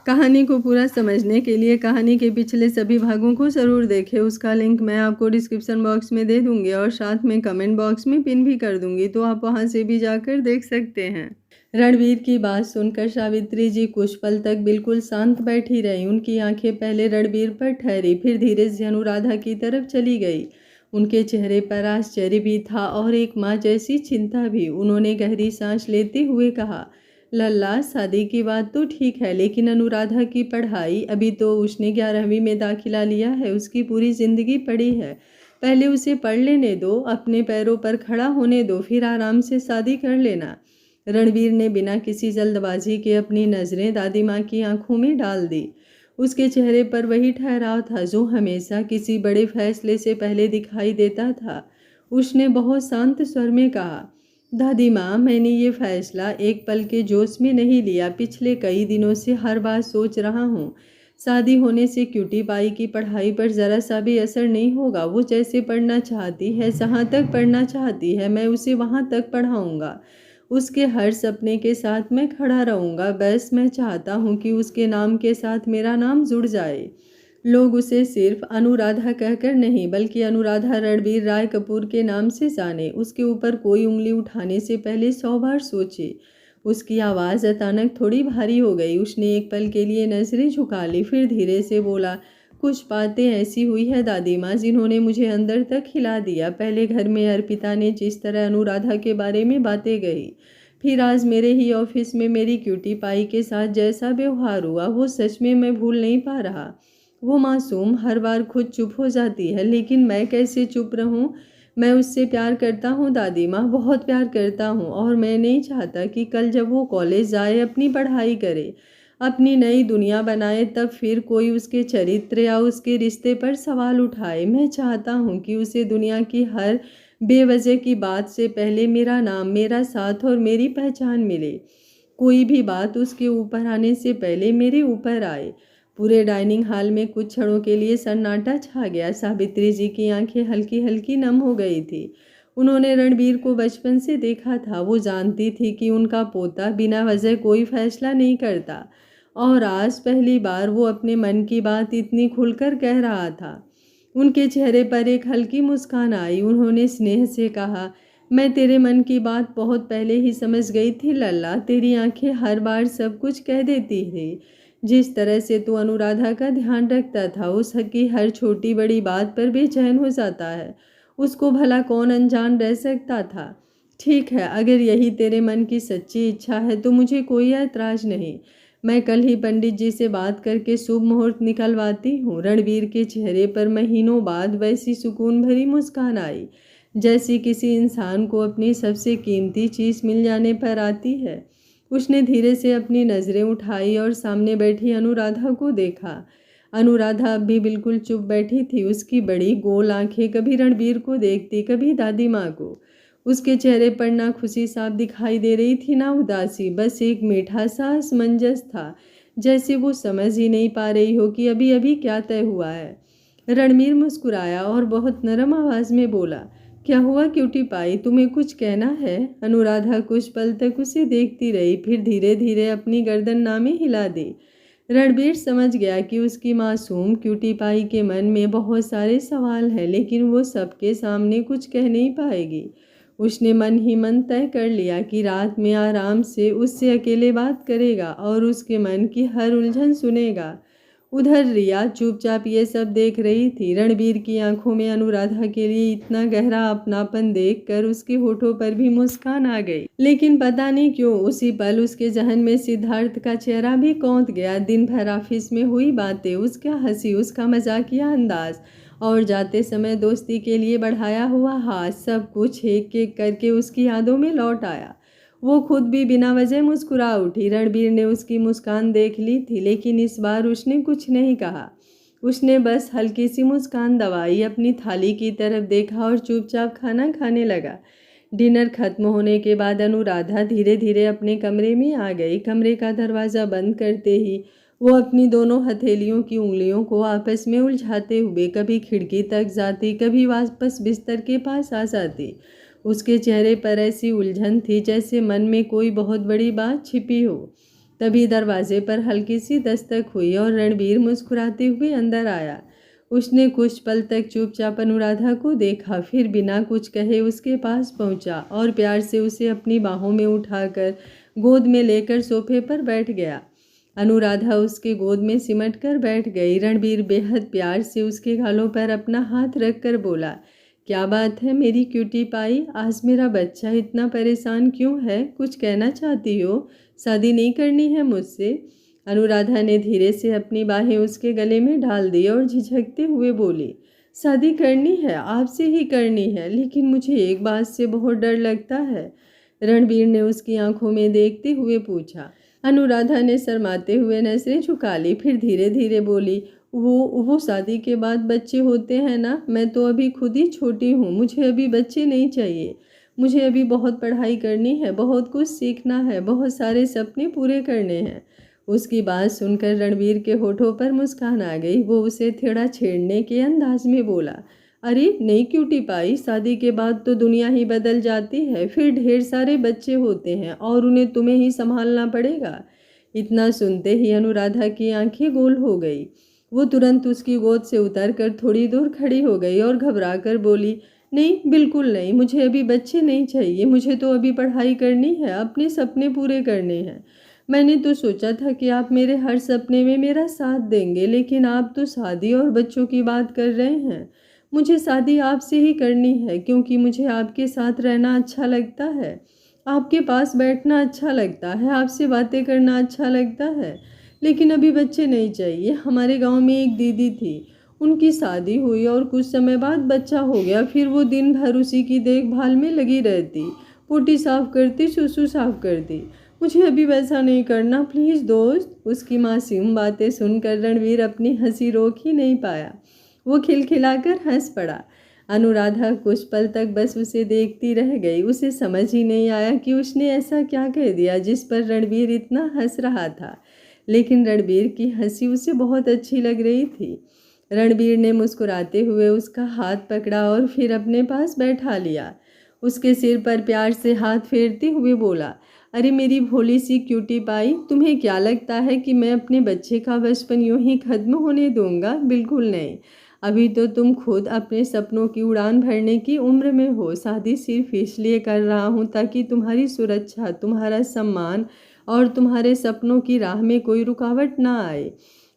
कहानी को पूरा समझने के लिए कहानी के पिछले सभी भागों को ज़रूर देखें। उसका लिंक मैं आपको डिस्क्रिप्शन बॉक्स में दे दूँगी और साथ में कमेंट बॉक्स में पिन भी कर दूँगी, तो आप वहाँ से भी जाकर देख सकते हैं। रणवीर की बात सुनकर सावित्री जी कुछ पल तक बिल्कुल शांत बैठी रहीं। उनकी आंखें पहले रणवीर पर ठहरी, फिर धीरे से अनुराधा की तरफ चली गई। उनके चेहरे पर आश्चर्य भी था और एक माँ जैसी चिंता भी। उन्होंने गहरी सांस लेते हुए कहा, लल्ला, शादी की बात तो ठीक है, लेकिन अनुराधा की पढ़ाई, अभी तो उसने 11वीं में दाखिला लिया है, उसकी पूरी ज़िंदगी पड़ी है। पहले उसे पढ़ लेने दो, अपने पैरों पर खड़ा होने दो, फिर आराम से शादी कर लेना। रणवीर ने बिना किसी जल्दबाजी के अपनी नज़रें दादी माँ की आंखों में डाल दी। उसके चेहरे पर वही ठहराव था जो हमेशा किसी बड़े फैसले से पहले दिखाई देता था। उसने बहुत शांत स्वर में कहा, दादी माँ, मैंने ये फैसला एक पल के जोश में नहीं लिया। पिछले कई दिनों से हर बार सोच रहा हूँ, शादी होने से क्यूटी पाई की पढ़ाई पर ज़रा सा भी असर नहीं होगा। वो जैसे पढ़ना चाहती है, जहाँ तक पढ़ना चाहती है, मैं उसे वहाँ तक पढ़ाऊँगा। उसके हर सपने के साथ मैं खड़ा रहूँगा। बस मैं चाहता हूँ कि उसके नाम के साथ मेरा नाम जुड़ जाए। लोग उसे सिर्फ अनुराधा कहकर नहीं, बल्कि अनुराधा रणवीर राय कपूर के नाम से जाने। उसके ऊपर कोई उंगली उठाने से पहले 100 बार सोचे। उसकी आवाज़ अचानक थोड़ी भारी हो गई। उसने एक पल के लिए नजरें झुका ली, फिर धीरे से बोला, कुछ बातें ऐसी हुई है दादी माँ जिन्होंने मुझे अंदर तक हिला दिया। पहले घर में अर्पिता ने जिस तरह अनुराधा के बारे में बातें कही, फिर आज मेरे ही ऑफिस में मेरी क्यूटी पाई के साथ जैसा व्यवहार हुआ, वो सच में मैं भूल नहीं पा रहा। वो मासूम हर बार खुद चुप हो जाती है, लेकिन मैं कैसे चुप रहूं? मैं उससे प्यार करता हूँ दादी माँ, बहुत प्यार करता हूँ, और मैं नहीं चाहता कि कल जब वो कॉलेज जाए, अपनी पढ़ाई करे, अपनी नई दुनिया बनाए, तब फिर कोई उसके चरित्र या उसके रिश्ते पर सवाल उठाए। मैं चाहता हूँ कि उसे दुनिया की हर बेवजह की बात से पहले मेरा नाम, मेरा साथ और मेरी पहचान मिले। कोई भी बात उसके ऊपर आने से पहले मेरे ऊपर आए। पूरे डाइनिंग हॉल में कुछ क्षणों के लिए सन्नाटा छा गया। सावित्री जी की आंखें हल्की हल्की नम हो गई थी। उन्होंने रणवीर को बचपन से देखा था। वो जानती थी कि उनका पोता बिना वजह कोई फैसला नहीं करता, और आज पहली बार वो अपने मन की बात इतनी खुलकर कह रहा था। उनके चेहरे पर एक हल्की मुस्कान आई। उन्होंने स्नेह से कहा, मैं तेरे मन की बात बहुत पहले ही समझ गई थी लल्ला। तेरी आंखें हर बार सब कुछ कह देती थी। जिस तरह से तू अनुराधा का ध्यान रखता था, उसकी हर छोटी बड़ी बात पर बेचैन हो जाता है, उसको भला कौन अनजान रह सकता था। ठीक है, अगर यही तेरे मन की सच्ची इच्छा है तो मुझे कोई ऐतराज़ नहीं। मैं कल ही पंडित जी से बात करके शुभ मुहूर्त निकलवाती हूँ। रणवीर के चेहरे पर महीनों बाद वैसी सुकून भरी मुस्कान आई, जैसी किसी इंसान को अपनी सबसे कीमती चीज़ मिल जाने पर आती है। उसने धीरे से अपनी नज़रें उठाई और सामने बैठी अनुराधा को देखा। अनुराधा अब भी बिल्कुल चुप बैठी थी। उसकी बड़ी गोल आंखें कभी रणवीर को देखती, कभी दादी माँ को। उसके चेहरे पर ना खुशी साफ दिखाई दे रही थी, ना उदासी, बस एक मीठा सा असमंजस था, जैसे वो समझ ही नहीं पा रही हो कि अभी अभी क्या तय हुआ है। रणवीर मुस्कुराया और बहुत नरम आवाज में बोला, क्या हुआ क्यूटी पाई, तुम्हें कुछ कहना है? अनुराधा कुछ पल तक उसे देखती रही, फिर धीरे धीरे अपनी गर्दन नामे हिला दी। रणवीर समझ गया कि उसकी मासूम क्यूटी पाई के मन में बहुत सारे सवाल हैं, लेकिन वो सबके सामने कुछ कह नहीं पाएगी। उसने मन ही मन तय कर लिया कि रात में आराम से उससे अकेले बात करेगा और उसके मन की हर उलझन सुनेगा। उधर रिया चुपचाप ये सब देख रही थी। रणवीर की आंखों में अनुराधा के लिए इतना गहरा अपनापन देखकर उसके होठों पर भी मुस्कान आ गई। लेकिन पता नहीं क्यों उसी पल उसके जहन में सिद्धार्थ का चेहरा भी कौंध गया। दिन भर ऑफिस में हुई बातें, उसका हंसी, उसका मजाकिया अंदाज, और जाते समय दोस्ती के लिए बढ़ाया हुआ हाथ, सब कुछ एक एक करके उसकी यादों में लौट आया। वो खुद भी बिना वजह मुस्कुरा उठी। रणवीर ने उसकी मुस्कान देख ली थी, लेकिन इस बार उसने कुछ नहीं कहा। उसने बस हल्की सी मुस्कान दबाई, अपनी थाली की तरफ देखा और चुपचाप खाना खाने लगा। डिनर खत्म होने के बाद अनुराधा धीरे धीरे अपने कमरे में आ गई। कमरे का दरवाज़ा बंद करते ही वो अपनी दोनों हथेलियों की उंगलियों को आपस में उलझाते हुए कभी खिड़की तक जाती, कभी वापस बिस्तर के पास आ जाती। उसके चेहरे पर ऐसी उलझन थी जैसे मन में कोई बहुत बड़ी बात छिपी हो। तभी दरवाजे पर हल्की सी दस्तक हुई और रणबीर मुस्कुराते हुए अंदर आया। उसने कुछ पल तक चुपचाप अनुराधा को देखा, फिर बिना कुछ कहे उसके पास पहुंचा और प्यार से उसे अपनी बाहों में उठाकर गोद में लेकर सोफे पर बैठ गया। अनुराधा उसके गोद में सिमट कर बैठ गई। रणबीर बेहद प्यार से उसके गालों पर अपना हाथ रखकर बोला, क्या बात है मेरी क्यूटी पाई, आज मेरा बच्चा इतना परेशान क्यों है? कुछ कहना चाहती हो? शादी नहीं करनी है मुझसे? अनुराधा ने धीरे से अपनी बाहें उसके गले में डाल दी और झिझकते हुए बोली, शादी करनी है, आपसे ही करनी है, लेकिन मुझे एक बात से बहुत डर लगता है। रणबीर ने उसकी आंखों में देखते हुए पूछा। अनुराधा ने शर्माते हुए नजरें झुका ली, फिर धीरे धीरे बोली, वो शादी के बाद बच्चे होते हैं ना, मैं तो अभी खुद ही छोटी हूँ, मुझे अभी बच्चे नहीं चाहिए। मुझे अभी बहुत पढ़ाई करनी है, बहुत कुछ सीखना है, बहुत सारे सपने पूरे करने हैं। उसकी बात सुनकर रणबीर के होठों पर मुस्कान आ गई। वो उसे थोड़ा छेड़ने के अंदाज में बोला, अरे नहीं क्यूटी पाई, शादी के बाद तो दुनिया ही बदल जाती है, फिर ढेर सारे बच्चे होते हैं और उन्हें तुम्हें ही संभालना पड़ेगा। इतना सुनते ही अनुराधा की आंखें गोल हो गई। वो तुरंत उसकी गोद से उतरकर थोड़ी दूर खड़ी हो गई और घबराकर बोली, नहीं बिल्कुल नहीं, मुझे अभी बच्चे नहीं चाहिए, मुझे तो अभी पढ़ाई करनी है, अपने सपने पूरे करने हैं। मैंने तो सोचा था कि आप मेरे हर सपने में मेरा साथ देंगे, लेकिन आप तो शादी और बच्चों की बात कर रहे हैं। मुझे शादी आपसे ही करनी है, क्योंकि मुझे आपके साथ रहना अच्छा लगता है, आपके पास बैठना अच्छा लगता है, आपसे बातें करना अच्छा लगता है। लेकिन अभी बच्चे नहीं चाहिए। हमारे गांव में एक दीदी थी, उनकी शादी हुई और कुछ समय बाद बच्चा हो गया। फिर वो दिन भर उसी की देखभाल में लगी रहती, पोटी साफ करती, सुसु साफ करती। मुझे अभी वैसा नहीं करना, प्लीज़ दोस्त। उसकी मासूम बातें सुनकर रणवीर अपनी हंसी रोक ही नहीं पाया। वो खिलखिलाकर हंस पड़ा। अनुराधा कुछ पल तक बस उसे देखती रह गई। उसे समझ ही नहीं आया कि उसने ऐसा क्या कह दिया जिस पर रणवीर इतना हंस रहा था, लेकिन रणबीर की हंसी उसे बहुत अच्छी लग रही थी। रणबीर ने मुस्कुराते हुए उसका हाथ पकड़ा और फिर अपने पास बैठा लिया। उसके सिर पर प्यार से हाथ फेरते हुए बोला, अरे मेरी भोली सी क्यूटी पाई, तुम्हें क्या लगता है कि मैं अपने बच्चे का बचपन यूं ही खत्म होने दूंगा? बिल्कुल नहीं। अभी तो तुम खुद अपने सपनों की उड़ान भरने की उम्र में हो। शादी सिर्फ इसलिए कर रहा हूँ ताकि तुम्हारी सुरक्षा, तुम्हारा सम्मान और तुम्हारे सपनों की राह में कोई रुकावट ना आए।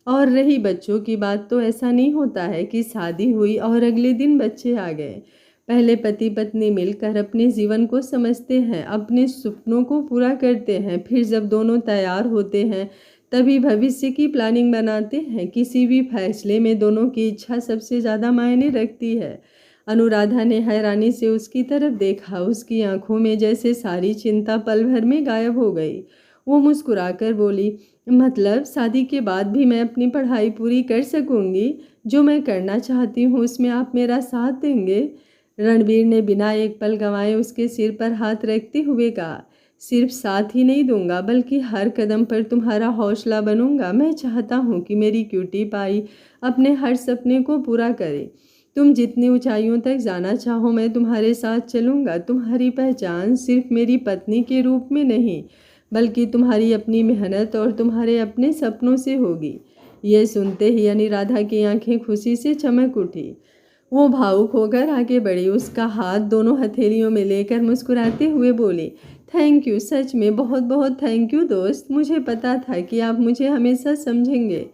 और रही बच्चों की बात, तो ऐसा नहीं होता है कि शादी हुई और अगले दिन बच्चे आ गए। पहले पति पत्नी मिलकर अपने जीवन को समझते हैं, अपने सपनों को पूरा करते हैं, फिर जब दोनों तैयार होते हैं तभी भविष्य की प्लानिंग बनाते हैं। किसी भी फैसले में दोनों की इच्छा सबसे ज़्यादा मायने रखती है। अनुराधा ने हैरानी से उसकी तरफ देखा। उसकी आंखों में जैसे सारी चिंता पल भर में गायब हो गई। वो मुस्कुराकर बोली, मतलब शादी के बाद भी मैं अपनी पढ़ाई पूरी कर सकूंगी? जो मैं करना चाहती हूँ उसमें आप मेरा साथ देंगे? रणबीर ने बिना एक पल गंवाए उसके सिर पर हाथ रखते हुए कहा, सिर्फ साथ ही नहीं दूंगा बल्कि हर कदम पर तुम्हारा हौसला बनूंगा। मैं चाहता हूँ कि मेरी क्यूटी पाई अपने हर सपने को पूरा करे। तुम जितनी ऊंचाइयों तक जाना चाहो मैं तुम्हारे साथ चलूंगा। तुम्हारी पहचान सिर्फ मेरी पत्नी के रूप में नहीं, बल्कि तुम्हारी अपनी मेहनत और तुम्हारे अपने सपनों से होगी। यह सुनते ही अनुराधा की आंखें खुशी से चमक उठी। वो भावुक होकर आगे बढ़ी, उसका हाथ दोनों हथेलियों में लेकर मुस्कुराते हुए बोली, थैंक यू, सच में बहुत बहुत थैंक यू दोस्त। मुझे पता था कि आप मुझे हमेशा समझेंगे।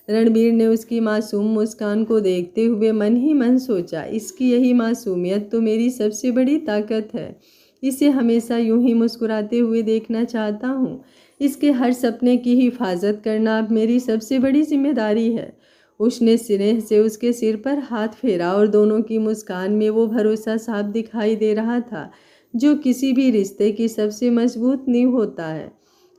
रणबीर ने उसकी मासूम मुस्कान को देखते हुए मन ही मन सोचा, इसकी यही मासूमियत तो मेरी सबसे बड़ी ताकत है। इसे हमेशा यूं ही मुस्कुराते हुए देखना चाहता हूँ। इसके हर सपने की हिफाजत करना अब मेरी सबसे बड़ी जिम्मेदारी है। उसने स्नेह से उसके सिर पर हाथ फेरा और दोनों की मुस्कान में वो भरोसा साफ दिखाई दे रहा था जो किसी भी रिश्ते की सबसे मजबूत नींव होता है।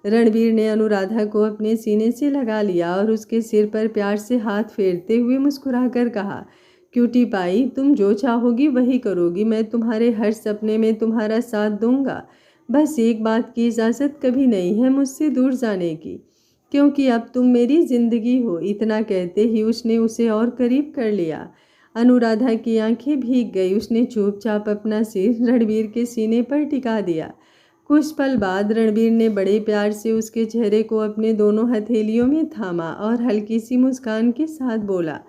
रणबीर ने अनुराधा को अपने सीने से लगा लिया और उसके सिर पर प्यार से हाथ फेरते हुए मुस्कुराकर कहा, क्यूटी पाई, तुम जो चाहोगी वही करोगी। मैं तुम्हारे हर सपने में तुम्हारा साथ दूंगा। बस एक बात की इजाज़त कभी नहीं है मुझसे दूर जाने की, क्योंकि अब तुम मेरी जिंदगी हो। इतना कहते ही उसने उसे और करीब कर लिया। अनुराधा की आंखें भीग गई। उसने चुपचाप अपना सिर रणबीर के सीने पर टिका दिया। कुछ पल बाद रणबीर ने बड़े प्यार से उसके चेहरे को अपने दोनों हथेलियों में थामा और हल्की सी मुस्कान के साथ बोला,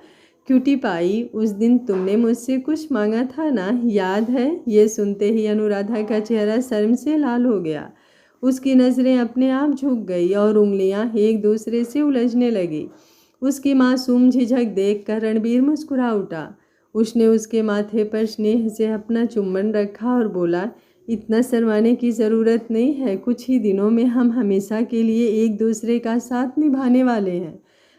क्यूटी पाई, उस दिन तुमने मुझसे कुछ मांगा था ना, याद है? ये सुनते ही अनुराधा का चेहरा शर्म से लाल हो गया। उसकी नज़रें अपने आप झुक गई और उंगलियां एक दूसरे से उलझने लगी। उसकी मासूम झिझक देखकर रणबीर मुस्कुरा उठा। उसने उसके माथे पर स्नेह से अपना चुम्बन रखा और बोला, इतना शर्माने की ज़रूरत नहीं है, कुछ ही दिनों में हम हमेशा के लिए एक दूसरे का साथ निभाने वाले हैं।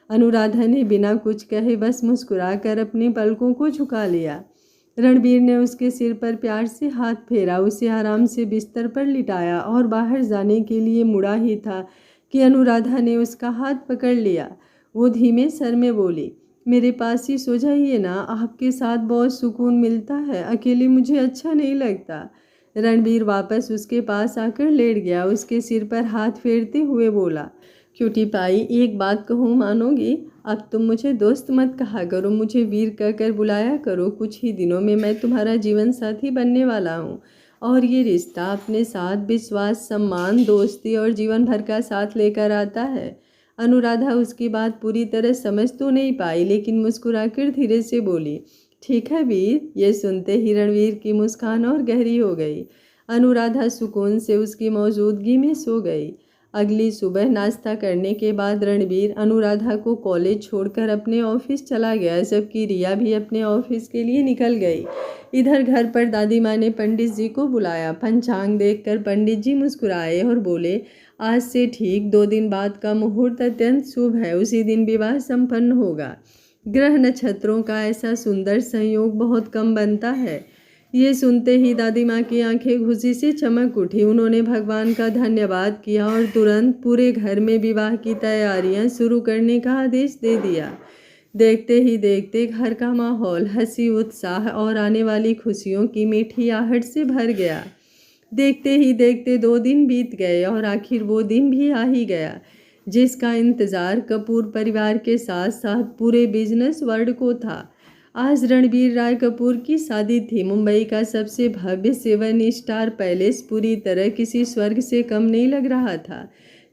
अनुराधा ने बिना कुछ कहे बस मुस्कुराकर अपनी पलकों को झुका लिया। रणबीर ने उसके सिर पर प्यार से हाथ फेरा, उसे आराम से बिस्तर पर लिटाया और बाहर जाने के लिए मुड़ा ही था कि अनुराधा ने उसका हाथ पकड़ लिया। वो धीमे स्वर में बोली, मेरे पास ही सो जाइए ना, आपके साथ बहुत सुकून मिलता है, अकेले मुझे अच्छा नहीं लगता। रणबीर वापस उसके पास आकर लेट गया, उसके सिर पर हाथ फेरते हुए बोला, क्यूटी पाई, एक बात कहूँ मानोगी? अब तुम मुझे दोस्त मत कहा करो, मुझे वीर कहकर बुलाया करो। कुछ ही दिनों में मैं तुम्हारा जीवन साथी बनने वाला हूँ और ये रिश्ता अपने साथ विश्वास, सम्मान, दोस्ती और जीवन भर का साथ लेकर आता है। अनुराधा उसकी बात पूरी तरह समझ तो नहीं पाई, लेकिन मुस्कुराकर धीरे से बोली, ठीक है वीर। ये सुनते ही रणवीर की मुस्कान और गहरी हो गई। अनुराधा सुकून से उसकी मौजूदगी में सो गई। अगली सुबह नाश्ता करने के बाद रणबीर अनुराधा को कॉलेज छोड़कर अपने ऑफिस चला गया, जबकि रिया भी अपने ऑफिस के लिए निकल गई। इधर घर पर दादी माँ ने पंडित जी को बुलाया। पंचांग देखकर पंडित जी मुस्कुराए और बोले, आज से ठीक 2 दिन बाद का मुहूर्त अत्यंत शुभ है, उसी दिन विवाह संपन्न होगा। ग्रह नक्षत्रों का ऐसा सुंदर संयोग बहुत कम बनता है। ये सुनते ही दादी माँ की आंखें खुशी से चमक उठी। उन्होंने भगवान का धन्यवाद किया और तुरंत पूरे घर में विवाह की तैयारियां शुरू करने का आदेश दे दिया। देखते ही देखते घर का माहौल हंसी, उत्साह और आने वाली खुशियों की मीठी आहट से भर गया। देखते ही देखते 2 दिन बीत गए और आखिर वो दिन भी आ ही गया जिसका इंतज़ार कपूर परिवार के साथ साथ पूरे बिजनेस वर्ल्ड को था। आज रणबीर राय कपूर की शादी थी। मुंबई का सबसे भव्य 7 स्टार पैलेस पूरी तरह किसी स्वर्ग से कम नहीं लग रहा था।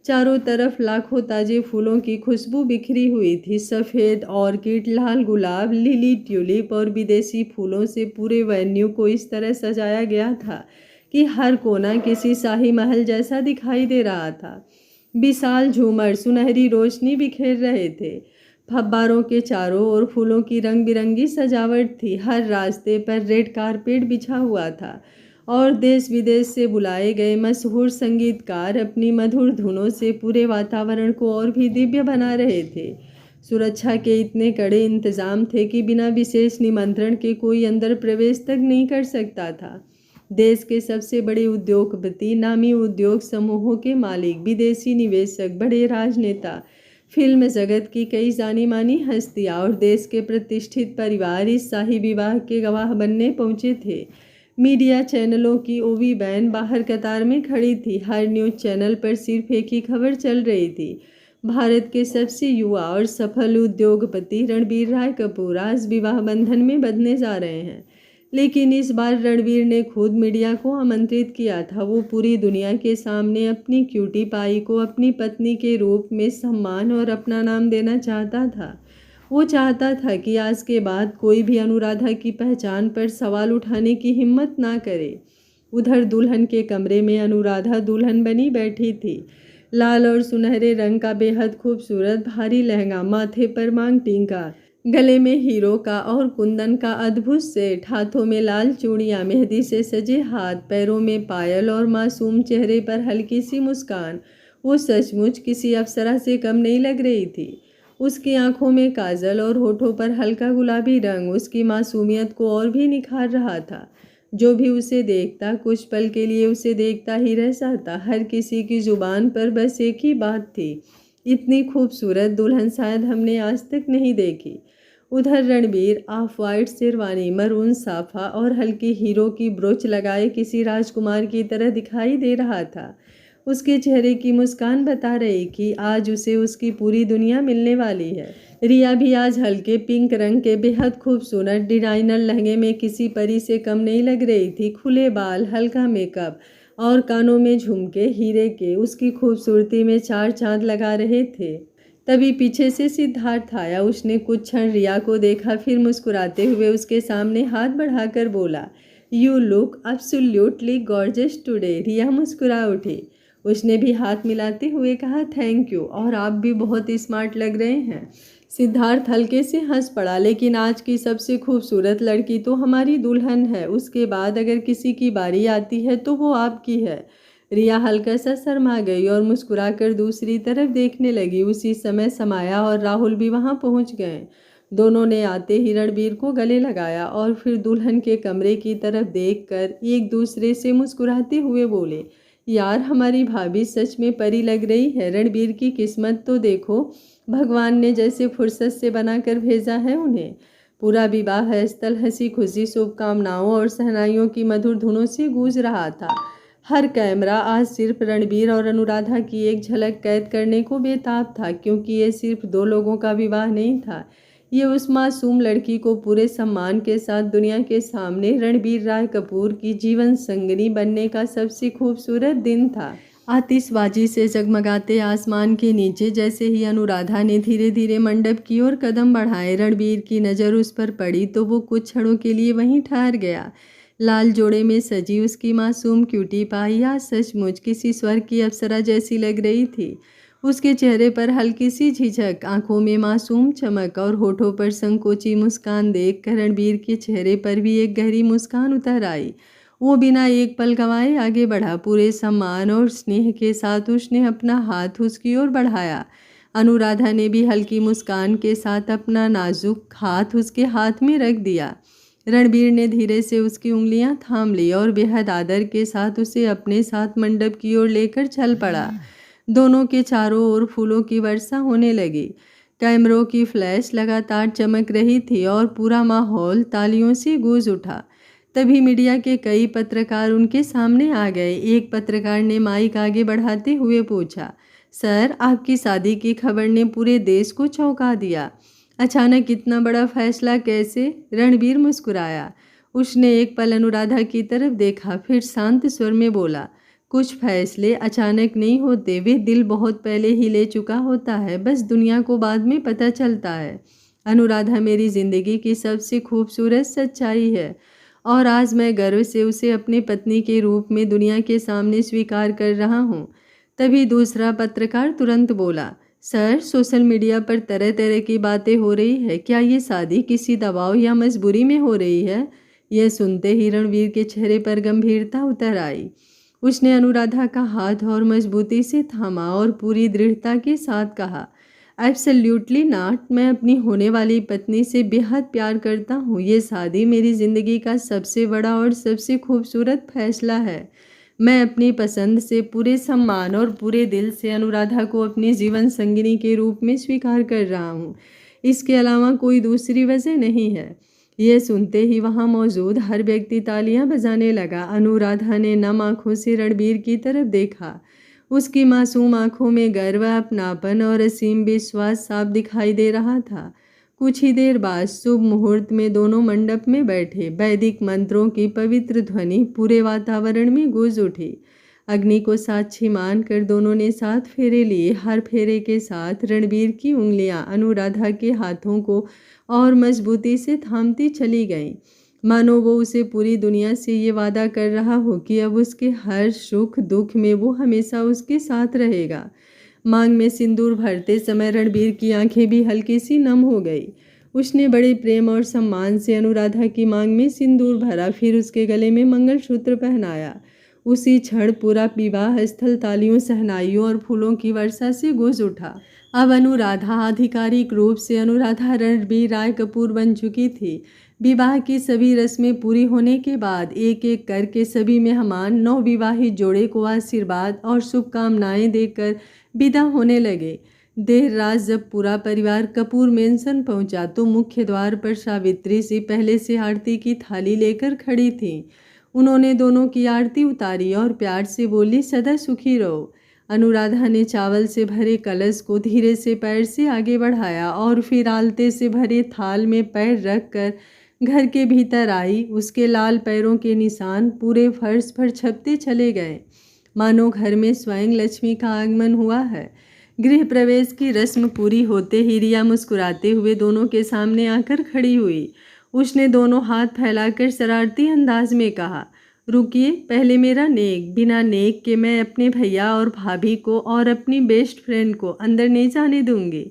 चारों तरफ लाखों ताजे फूलों की खुशबू बिखरी हुई थी। सफ़ेद ऑर्किड, लाल गुलाब, लिली, ट्यूलिप और विदेशी फूलों से पूरे वेन्यू को इस तरह सजाया गया था कि हर कोना किसी शाही महल जैसा दिखाई दे रहा था। विशाल झूमर सुनहरी रोशनी बिखेर रहे थे। फव्वारों के चारों ओर फूलों की रंग बिरंगी सजावट थी। हर रास्ते पर रेड कारपेट बिछा हुआ था और देश विदेश से बुलाए गए मशहूर संगीतकार अपनी मधुर धुनों से पूरे वातावरण को और भी दिव्य बना रहे थे। सुरक्षा के इतने कड़े इंतजाम थे कि बिना विशेष निमंत्रण के कोई अंदर प्रवेश तक नहीं कर सकता था। देश के सबसे बड़े उद्योगपति, नामी उद्योग समूहों के मालिक, विदेशी निवेशक, बड़े राजनेता, फिल्म जगत की कई जानी मानी हस्तियां और देश के प्रतिष्ठित परिवार इस शाही विवाह के गवाह बनने पहुंचे थे। मीडिया चैनलों की ओवी बैन बाहर कतार में खड़ी थी। हर न्यूज़ चैनल पर सिर्फ एक ही खबर चल रही थी, भारत के सबसे युवा और सफल उद्योगपति रणबीर राय कपूर आज विवाह बंधन में बंधने जा रहे हैं। लेकिन इस बार रणबीर ने खुद मीडिया को आमंत्रित किया था। वो पूरी दुनिया के सामने अपनी क्यूटी पाई को अपनी पत्नी के रूप में सम्मान और अपना नाम देना चाहता था। वो चाहता था कि आज के बाद कोई भी अनुराधा की पहचान पर सवाल उठाने की हिम्मत ना करे। उधर दुल्हन के कमरे में अनुराधा दुल्हन बनी बैठी थी। लाल और सुनहरे रंग का बेहद खूबसूरत भारी लहंगा, माथे पर मांग टीका, गले में हीरो का और कुंदन का अद्भुत सेट, हाथों में लाल चूड़ियाँ, मेहंदी से सजे हाथ, पैरों में पायल और मासूम चेहरे पर हल्की सी मुस्कान। वो सचमुच किसी अप्सरा से कम नहीं लग रही थी। उसकी आंखों में काजल और होठों पर हल्का गुलाबी रंग उसकी मासूमियत को और भी निखार रहा था। जो भी उसे देखता कुछ पल के लिए उसे देखता ही रह जाता। हर किसी की जुबान पर बस एक ही बात थी, इतनी खूबसूरत दुल्हन शायद हमने आज तक नहीं देखी। उधर Ranbir of white sherwani, maroon साफा और हल्की हीरो की ब्रोच लगाए किसी राजकुमार की तरह दिखाई दे रहा था। उसके चेहरे की मुस्कान बता रही कि आज उसे उसकी पूरी दुनिया मिलने वाली है। रिया भी आज हल्के पिंक रंग के बेहद खूबसूरत डिजाइनर लहंगे में किसी परी से कम नहीं लग रही थी। खुले बाल, हल्का मेकअप और कानों में झुमके हीरे के उसकी खूबसूरती में चार चांद लगा रहे थे। तभी पीछे से सिद्धार्थ आया। उसने कुछ क्षण रिया को देखा, फिर मुस्कुराते हुए उसके सामने हाथ बढ़ाकर बोला, you look absolutely gorgeous today. Riya मुस्कुरा उठी। उसने भी हाथ मिलाते हुए कहा, थैंक यू, और आप भी बहुत स्मार्ट लग रहे हैं। सिद्धार्थ हल्के से हंस पड़ा, लेकिन आज की सबसे खूबसूरत लड़की तो हमारी दुल्हन है। उसके बाद अगर किसी की बारी आती है तो वो आपकी है। रिया हल्का सा शर्मा गई और मुस्कुराकर दूसरी तरफ देखने लगी। उसी समय समाया और राहुल भी वहां पहुंच गए। दोनों ने आते ही रणबीर को गले लगाया और फिर दुल्हन के कमरे की तरफ देखकर एक दूसरे से मुस्कुराते हुए बोले, यार हमारी भाभी सच में परी लग रही है। रणबीर की किस्मत तो देखो, भगवान ने जैसे फुर्सत से बनाकर भेजा है उन्हें। पूरा विवाह स्थल हंसी खुशी, शुभकामनाओं और सहनाइयों की मधुर धुनों से गूंज रहा था। हर कैमरा आज सिर्फ रणबीर और अनुराधा की एक झलक कैद करने को बेताब था, क्योंकि ये सिर्फ दो लोगों का विवाह नहीं था। ये उस मासूम लड़की को पूरे सम्मान के साथ दुनिया के सामने रणबीर राय कपूर की जीवन संगिनी बनने का सबसे खूबसूरत दिन था। आतिशबाजी से जगमगाते आसमान के नीचे जैसे ही अनुराधा ने धीरे धीरे मंडप की ओर कदम बढ़ाए, रणबीर की नज़र उस पर पड़ी तो वो कुछ क्षणों के लिए वहीं ठहर गया। लाल जोड़े में सजी उसकी मासूम क्यूटी पाई आज सचमुच किसी स्वर्ग की अप्सरा जैसी लग रही थी। उसके चेहरे पर हल्की सी झिझक, आंखों में मासूम चमक और होठों पर संकोची मुस्कान देख रणबीर के चेहरे पर भी एक गहरी मुस्कान उतर आई। वो बिना एक पल गंवाए आगे बढ़ा। पूरे सम्मान और स्नेह के साथ उसने अपना हाथ उसकी ओर बढ़ाया। अनुराधा ने भी हल्की मुस्कान के साथ अपना नाजुक हाथ उसके हाथ में रख दिया। रणबीर ने धीरे से उसकी उंगलियां थाम ली और बेहद आदर के साथ उसे अपने साथ मंडप की ओर लेकर चल पड़ा। दोनों के चारों ओर फूलों की वर्षा होने लगी। कैमरों की फ्लैश लगातार चमक रही थी और पूरा माहौल तालियों से गूंज उठा। तभी मीडिया के कई पत्रकार उनके सामने आ गए। एक पत्रकार ने माइक आगे बढ़ाते हुए पूछा, सर आपकी शादी की खबर ने पूरे देश को चौंका दिया। अचानक इतना बड़ा फैसला कैसे? रणबीर मुस्कुराया। उसने एक पल अनुराधा की तरफ देखा, फिर शांत स्वर में बोला, कुछ फैसले अचानक नहीं होते, वे दिल बहुत पहले ही ले चुका होता है, बस दुनिया को बाद में पता चलता है। अनुराधा मेरी जिंदगी की सबसे खूबसूरत सच्चाई है और आज मैं गर्व से उसे अपनी पत्नी के रूप में दुनिया के सामने स्वीकार कर रहा हूँ। तभी दूसरा पत्रकार तुरंत बोला, सर सोशल मीडिया पर तरह तरह की बातें हो रही है, क्या ये शादी किसी दबाव या मजबूरी में हो रही है? यह सुनते ही रणबीर के चेहरे पर गंभीरता उतर आई। उसने अनुराधा का हाथ और मजबूती से थामा और पूरी दृढ़ता के साथ कहा, एब्सोल्युटली नॉट। मैं अपनी होने वाली पत्नी से बेहद प्यार करता हूँ। ये शादी मेरी ज़िंदगी का सबसे बड़ा और सबसे खूबसूरत फैसला है। मैं अपनी पसंद से पूरे सम्मान और पूरे दिल से अनुराधा को अपनी जीवन संगिनी के रूप में स्वीकार कर रहा हूँ। इसके अलावा कोई दूसरी वजह नहीं है। यह सुनते ही वहां मौजूद हर व्यक्ति तालियां बजाने लगा। अनुराधा ने नम आंखों से रणबीर की तरफ देखा। उसकी मासूम आंखों में गर्व, अपनापन और असीम विश्वास साफ दिखाई दे रहा था। कुछ ही देर बाद शुभ मुहूर्त में दोनों मंडप में बैठे। वैदिक मंत्रों की पवित्र ध्वनि पूरे वातावरण में गूंज उठी। अग्नि को साक्षी मानकर दोनों ने 7 फेरे लिए। हर फेरे के साथ रणबीर की उंगलियां अनुराधा के हाथों को और मजबूती से थामती चली गईं, मानो वो उसे पूरी दुनिया से ये वादा कर रहा हो कि अब उसके हर सुख दुख में वो हमेशा उसके साथ रहेगा। मांग में सिंदूर भरते समय रणबीर की आंखें भी हल्की सी नम हो गई। उसने बड़े प्रेम और सम्मान से अनुराधा की मांग में सिंदूर भरा, फिर उसके गले में मंगलसूत्र पहनाया। उसी क्षण पूरा विवाह स्थल तालियों, सहनाइयों और फूलों की वर्षा से गूंज उठा। अब अनुराधा आधिकारिक रूप से अनुराधा रणबीर राय कपूर बन चुकी थी। विवाह की सभी रस्में पूरी होने के बाद एक एक करके सभी मेहमान नवविवाहित जोड़े को आशीर्वाद और शुभकामनाएं देकर विदा होने लगे। देर रात जब पूरा परिवार कपूर मेंशन पहुंचा तो मुख्य द्वार पर सावित्री जी पहले से आरती की थाली लेकर खड़ी थीं। उन्होंने दोनों की आरती उतारी और प्यार से बोली, सदा सुखी रहो। अनुराधा ने चावल से भरे कलश को धीरे से पैर से आगे बढ़ाया और फिर आलते से भरे थाल में पैर रखकर घर के भीतर आई। उसके लाल पैरों के निशान पूरे फर्श पर छपते चले गए, मानो घर में स्वयं लक्ष्मी का आगमन हुआ है। गृह प्रवेश की रस्म पूरी होते ही रिया मुस्कुराते हुए दोनों के सामने आकर खड़ी हुई। उसने दोनों हाथ फैलाकर शरारती अंदाज में कहा, रुकिए, पहले मेरा नेक, बिना नेक के मैं अपने भैया और भाभी को और अपनी बेस्ट फ्रेंड को अंदर नहीं जाने दूंगी।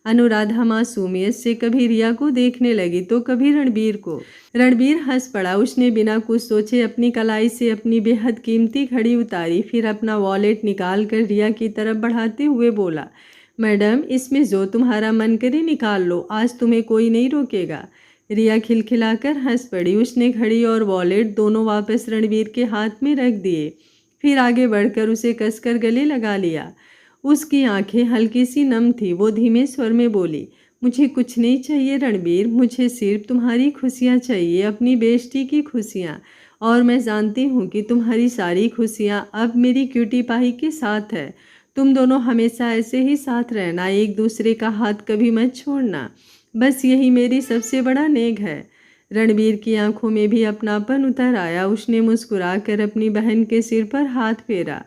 अनुराधा मासूमियत से कभी रिया को देखने लगी तो कभी रणबीर को। रणबीर हंस पड़ा। उसने बिना कुछ सोचे अपनी कलाई से अपनी बेहद कीमती घड़ी उतारी, फिर अपना वॉलेट निकाल कर रिया की तरफ बढ़ाते हुए बोला, मैडम, इसमें जो तुम्हारा मन करे निकाल लो, आज तुम्हें कोई नहीं रोकेगा। रिया खिलखिलाकर हंस पड़ी। उसने घड़ी और वॉलेट दोनों वापस रणबीर के हाथ में रख दिए, फिर आगे बढ़कर उसे कसकर गले लगा लिया। उसकी आंखें हल्की सी नम थी। वो धीमे स्वर में बोली, मुझे कुछ नहीं चाहिए रणबीर, मुझे सिर्फ तुम्हारी खुशियाँ चाहिए, अपनी बेइज्जती की खुशियाँ। और मैं जानती हूँ कि तुम्हारी सारी खुशियाँ अब मेरी क्यूटी पाई के साथ है। तुम दोनों हमेशा ऐसे ही साथ रहना, एक दूसरे का हाथ कभी मत छोड़ना, बस यही मेरी सबसे बड़ा नेक है। रणबीर की आंखों में भी अपनापन उतर आया। उसने मुस्कुराकर अपनी बहन के सिर पर हाथ फेरा।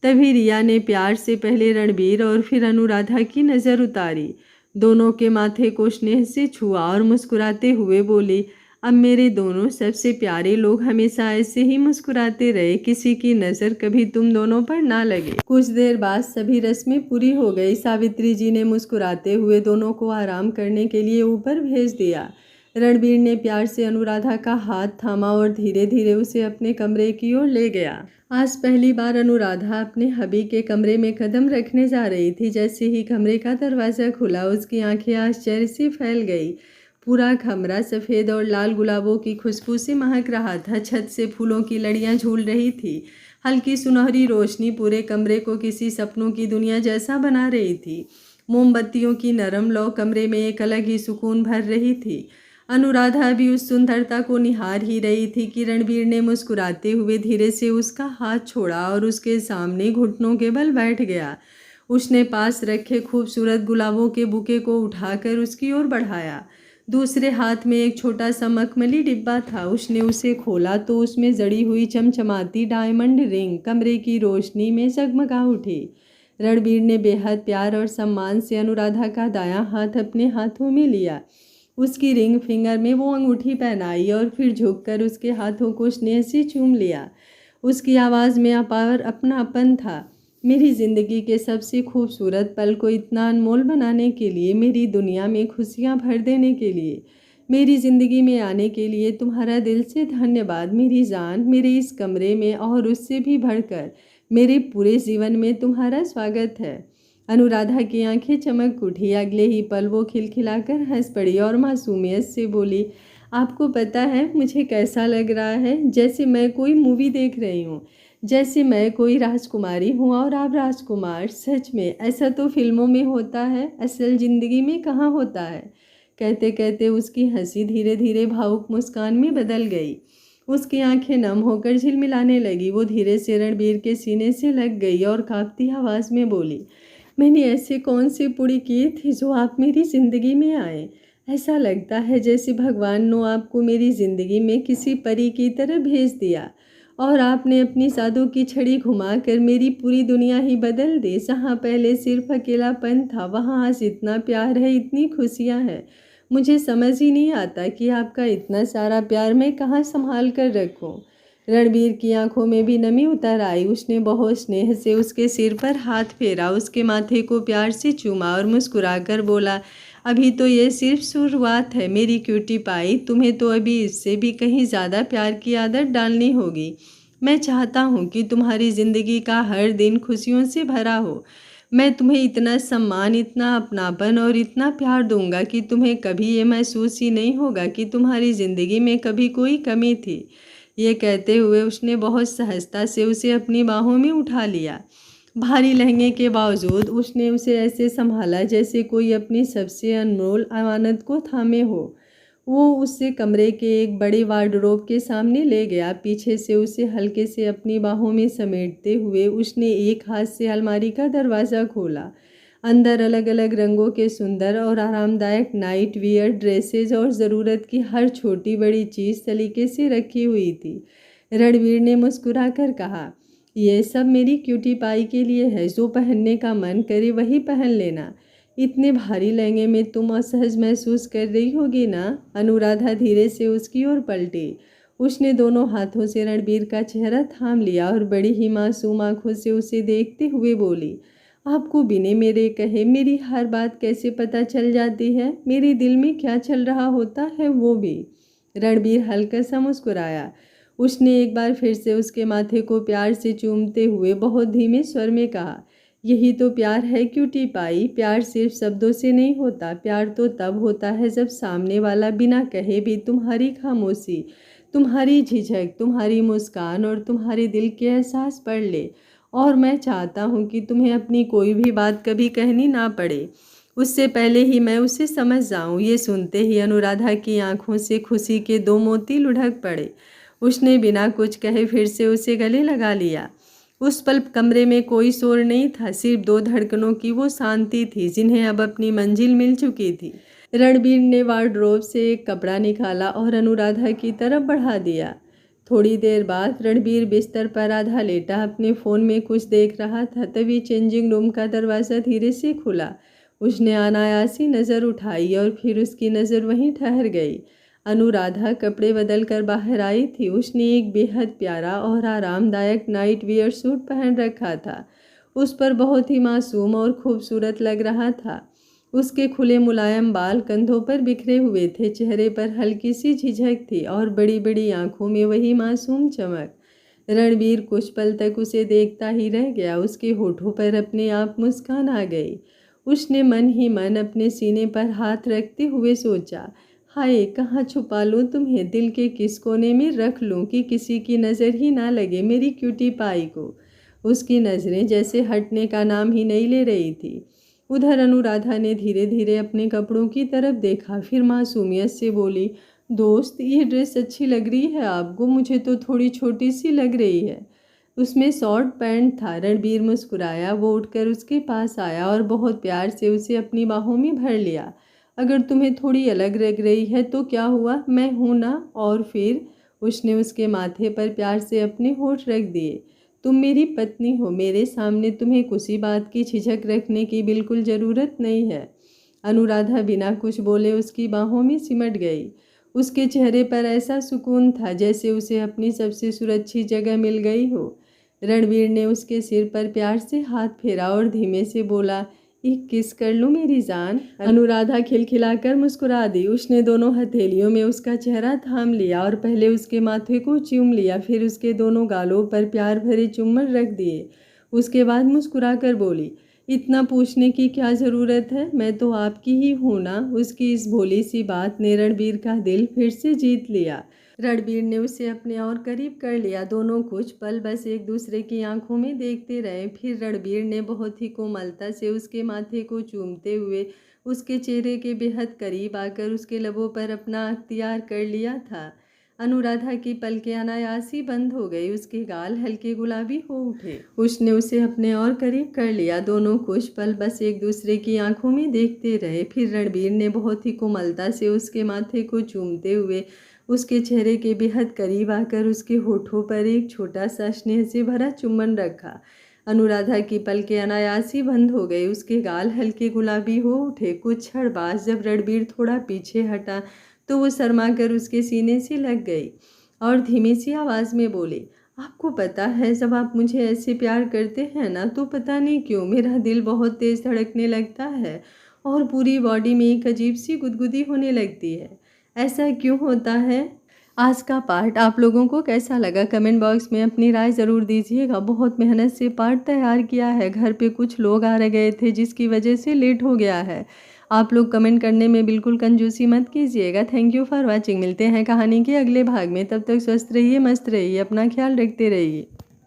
तभी रिया ने प्यार से पहले रणबीर और फिर अनुराधा की नज़र उतारी। दोनों के माथे को स्नेह से छुआ और मुस्कुराते हुए बोली, अब मेरे दोनों सबसे प्यारे लोग हमेशा ऐसे ही मुस्कुराते रहे, किसी की नज़र कभी तुम दोनों पर ना लगे। कुछ देर बाद सभी रस्में पूरी हो गई। सावित्री जी ने मुस्कुराते हुए दोनों को आराम करने के लिए ऊपर भेज दिया। रणबीर ने प्यार से अनुराधा का हाथ थामा और धीरे धीरे उसे अपने कमरे की ओर ले गया। आज पहली बार अनुराधा अपने हबी के कमरे में कदम रखने जा रही थी। जैसे ही कमरे का दरवाज़ा खुला, उसकी आंखें आश्चर्य से फैल गई। पूरा कमरा सफ़ेद और लाल गुलाबों की खुशबू से महक रहा था। छत से फूलों की लड़ियां झूल रही थी। हल्की सुनहरी रोशनी पूरे कमरे को किसी सपनों की दुनिया जैसा बना रही थी। मोमबत्तियों की नरम लौ कमरे में एक अलग ही सुकून भर रही थी। अनुराधा भी उस सुंदरता को निहार ही रही थी कि रणबीर ने मुस्कुराते हुए धीरे से उसका हाथ छोड़ा और उसके सामने घुटनों के बल बैठ गया। उसने पास रखे खूबसूरत गुलाबों के बुके को उठाकर उसकी ओर बढ़ाया। दूसरे हाथ में एक छोटा सा मखमली डिब्बा था। उसने उसे खोला तो उसमें जड़ी हुई चमचमाती डायमंड रिंग कमरे की रोशनी में जगमगा उठी। रणबीर ने बेहद प्यार और सम्मान से अनुराधा का दायां हाथ अपने हाथों में लिया। उसकी रिंग फिंगर में वो अंगूठी पहनाई और फिर झुककर उसके हाथों को स्नेह से चूम लिया। उसकी आवाज़ में अपार अपनापन था। मेरी ज़िंदगी के सबसे खूबसूरत पल को इतना अनमोल बनाने के लिए, मेरी दुनिया में खुशियाँ भर देने के लिए, मेरी ज़िंदगी में आने के लिए तुम्हारा दिल से धन्यवाद मेरी जान। मेरे इस कमरे में और उससे भी बढ़कर मेरे पूरे जीवन में तुम्हारा स्वागत है। अनुराधा की आंखें चमक उठी। अगले ही पल वो खिलखिलाकर हंस पड़ी और मासूमियत से बोली, आपको पता है मुझे कैसा लग रहा है? जैसे मैं कोई मूवी देख रही हूँ, जैसे मैं कोई राजकुमारी हूँ और आप राजकुमार। सच में ऐसा तो फिल्मों में होता है, असल ज़िंदगी में कहाँ होता है। कहते कहते उसकी हंसी धीरे धीरे भावुक मुस्कान में बदल गई। उसकी आंखें नम होकर झिलमिलाने लगी। वो धीरे से रणबीर के सीने से लग गई और कांपती आवाज़ में बोली, मैंने ऐसे कौन से पुण्य किए थे जो आप मेरी ज़िंदगी में आए? ऐसा लगता है जैसे भगवान ने आपको मेरी ज़िंदगी में किसी परी की तरह भेज दिया और आपने अपनी जादू की छड़ी घुमाकर मेरी पूरी दुनिया ही बदल दी। जहाँ पहले सिर्फ अकेलापन था, वहाँ आज इतना प्यार है, इतनी खुशियाँ हैं। मुझे समझ ही नहीं आता कि आपका इतना सारा प्यार मैं कहाँ संभाल कर रखूँ। रणबीर की आंखों में भी नमी उतर आई। उसने बहुत स्नेह से उसके सिर पर हाथ फेरा, उसके माथे को प्यार से चूमा और मुस्कुराकर बोला, अभी तो ये सिर्फ शुरुआत है मेरी क्यूटी पाई, तुम्हें तो अभी इससे भी कहीं ज़्यादा प्यार की आदत डालनी होगी। मैं चाहता हूँ कि तुम्हारी ज़िंदगी का हर दिन खुशियों से भरा हो। मैं तुम्हें इतना सम्मान, इतना अपनापन और इतना प्यार दूंगा कि तुम्हें कभी ये महसूस ही नहीं होगा कि तुम्हारी ज़िंदगी में कभी कोई कमी थी। ये कहते हुए उसने बहुत सहजता से उसे अपनी बाहों में उठा लिया। भारी लहंगे के बावजूद उसने उसे ऐसे संभाला जैसे कोई अपनी सबसे अनमोल अमानत को थामे हो। वो उससे कमरे के एक बड़े वार्डरोब के सामने ले गया। पीछे से उसे हल्के से अपनी बाहों में समेटते हुए उसने एक हाथ से अलमारी का दरवाज़ा खोला। अंदर अलग अलग रंगों के सुंदर और आरामदायक नाइट वियर ड्रेसेस और ज़रूरत की हर छोटी बड़ी चीज़ सलीके से रखी हुई थी। रणवीर ने मुस्कुराकर कहा, यह सब मेरी क्यूटी पाई के लिए है, जो पहनने का मन करे वही पहन लेना। इतने भारी लहंगे में तुम असहज महसूस कर रही होगी ना? अनुराधा धीरे से उसकी ओर पलटी। उसने दोनों हाथों से रणबीर का चेहरा थाम लिया और बड़ी ही मासूम आंखों से उसे देखते हुए बोली, आपको बिना मेरे कहे मेरी हर बात कैसे पता चल जाती है? मेरे दिल में क्या चल रहा होता है वो भी। रणबीर हल्का सा मुस्कुराया। उसने एक बार फिर से उसके माथे को प्यार से चूमते हुए बहुत धीमे स्वर में कहा, यही तो प्यार है क्यूटी पाई। प्यार सिर्फ शब्दों से नहीं होता, प्यार तो तब होता है जब सामने वाला बिना कहे भी तुम्हारी खामोशी, तुम्हारी झिझक, तुम्हारी मुस्कान और तुम्हारे दिल के एहसास पढ़ ले। और मैं चाहता हूँ कि तुम्हें अपनी कोई भी बात कभी कहनी ना पड़े, उससे पहले ही मैं उसे समझ जाऊँ। ये सुनते ही अनुराधा की आंखों से खुशी के दो मोती लुढ़क पड़े। उसने बिना कुछ कहे फिर से उसे गले लगा लिया। उस पल कमरे में कोई शोर नहीं था, सिर्फ दो धड़कनों की वो शांति थी जिन्हें अब अपनी मंजिल मिल चुकी थी। रणबीर ने वार्डरोब से एक कपड़ा निकाला और अनुराधा की तरफ बढ़ा दिया। थोड़ी देर बाद रणबीर बिस्तर पर आधा लेटा अपने फ़ोन में कुछ देख रहा था, तभी चेंजिंग रूम का दरवाज़ा धीरे से खुला। उसने अनायासी नज़र उठाई और फिर उसकी नज़र वहीं ठहर गई। अनुराधा कपड़े बदल कर बाहर आई थी। उसने एक बेहद प्यारा और आरामदायक नाइट वियर सूट पहन रखा था। उस पर बहुत ही मासूम और खूबसूरत लग रहा था। उसके खुले मुलायम बाल कंधों पर बिखरे हुए थे, चेहरे पर हल्की सी झिझक थी और बड़ी बड़ी आंखों में वही मासूम चमक। रणबीर कुछ पल तक उसे देखता ही रह गया। उसके होठों पर अपने आप मुस्कान आ गई। उसने मन ही मन अपने सीने पर हाथ रखते हुए सोचा, हाय कहाँ छुपा लूँ तुम्हें, दिल के किस कोने में रख लूँ कि किसी की नज़र ही ना लगे मेरी क्यूटी पाई को। उसकी नज़रें जैसे हटने का नाम ही नहीं ले रही थी। उधर अनुराधा ने धीरे धीरे अपने कपड़ों की तरफ देखा, फिर मासूमियत से बोली, दोस्त ये ड्रेस अच्छी लग रही है आपको, मुझे तो थोड़ी छोटी सी लग रही है। उसमें शॉर्ट पैंट था। रणबीर मुस्कुराया। वो उठकर उसके पास आया और बहुत प्यार से उसे अपनी बाहों में भर लिया। अगर तुम्हें थोड़ी अलग लग रही है तो क्या हुआ, मैं हूँ ना। और फिर उसने उसके माथे पर प्यार से अपने होठ रख दिए। तुम मेरी पत्नी हो, मेरे सामने तुम्हें किसी बात की झिझक रखने की बिल्कुल ज़रूरत नहीं है। अनुराधा बिना कुछ बोले उसकी बाहों में सिमट गई। उसके चेहरे पर ऐसा सुकून था जैसे उसे अपनी सबसे सुरक्षित जगह मिल गई हो। रणवीर ने उसके सिर पर प्यार से हाथ फेरा और धीमे से बोला, एक किस कर लूँ मेरी जान। अनुराधा खिलखिलाकर मुस्कुरा दी। उसने दोनों हथेलियों में उसका चेहरा थाम लिया और पहले उसके माथे को चूम लिया, फिर उसके दोनों गालों पर प्यार भरे चुम्बन रख दिए। उसके बाद मुस्कुराकर बोली, इतना पूछने की क्या ज़रूरत है, मैं तो आपकी ही हूँ ना। उसकी इस भोली सी बात ने रणबीर का दिल फिर से जीत लिया। रणबीर ने उसे अपने और करीब कर लिया। दोनों कुछ पल बस एक दूसरे की आंखों में देखते रहे। फिर रणबीर ने बहुत ही कोमलता से उसके माथे को चूमते हुए उसके चेहरे के बेहद करीब आकर उसके लबों पर अपना अख्तियार कर लिया था। अनुराधा की पलकें अनायास ही बंद हो गई। उसके गाल हल्के गुलाबी हो उठे। उसने उसे अपने और करीब कर लिया। दोनों कुछ पल बस एक दूसरे की आंखों में देखते रहे। फिर रणबीर ने बहुत ही कोमलता से उसके माथे को चूमते हुए उसके चेहरे के बेहद करीब आकर उसके होठों पर एक छोटा सा स्नेह से भरा चुम्बन रखा। अनुराधा की पलकें अनायास ही बंद हो गई। उसके गाल हल्के गुलाबी हो उठे। कुछ क्षण बाद जब रणबीर थोड़ा पीछे हटा तो वो शर्मा कर उसके सीने से लग गई और धीमी सी आवाज़ में बोली, आपको पता है जब आप मुझे ऐसे प्यार करते हैं ना तो पता नहीं क्यों मेरा दिल बहुत तेज़ धड़कने लगता है और पूरी बॉडी में एक अजीब सी गुदगुदी होने लगती है। ऐसा क्यों होता है? आज का पार्ट आप लोगों को कैसा लगा कमेंट बॉक्स में अपनी राय ज़रूर दीजिएगा। बहुत मेहनत से पार्ट तैयार किया है। घर पे कुछ लोग आ रहे गए थे जिसकी वजह से लेट हो गया है। आप लोग कमेंट करने में बिल्कुल कंजूसी मत कीजिएगा। Thank you for watching. मिलते हैं कहानी के अगले भाग में। तब तक स्वस्थ रहिए, मस्त रहिए, अपना ख्याल रखते रहिए।